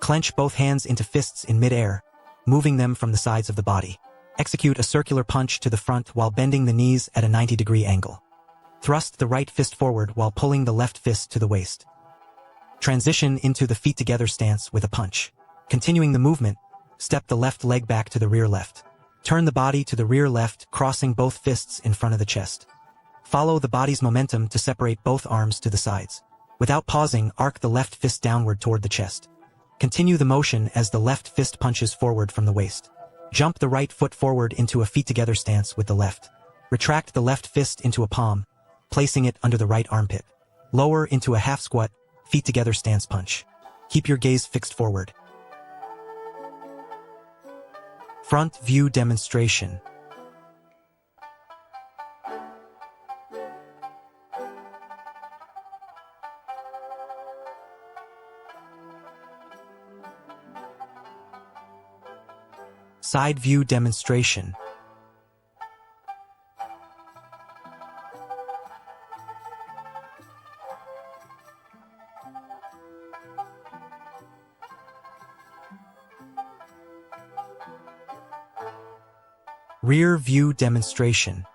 Clench both hands into fists in mid-air, moving them from the sides of the body. Execute a circular punch to the front while bending the knees at a 90-degree angle. Thrust the right fist forward while pulling the left fist to the waist. Transition into the feet together stance with a punch. Continuing the movement, step the left leg back to the rear left. Turn the body to the rear left, crossing both fists in front of the chest. Follow the body's momentum to separate both arms to the sides. Without pausing, arc the left fist downward toward the chest. Continue the motion as the left fist punches forward from the waist. Jump the right foot forward into a feet together stance with the left. Retract the left fist into a palm, placing it under the right armpit. Lower into a half squat, feet together stance punch. Keep your gaze fixed forward. Front view demonstration. Side view demonstration. Rear view demonstration.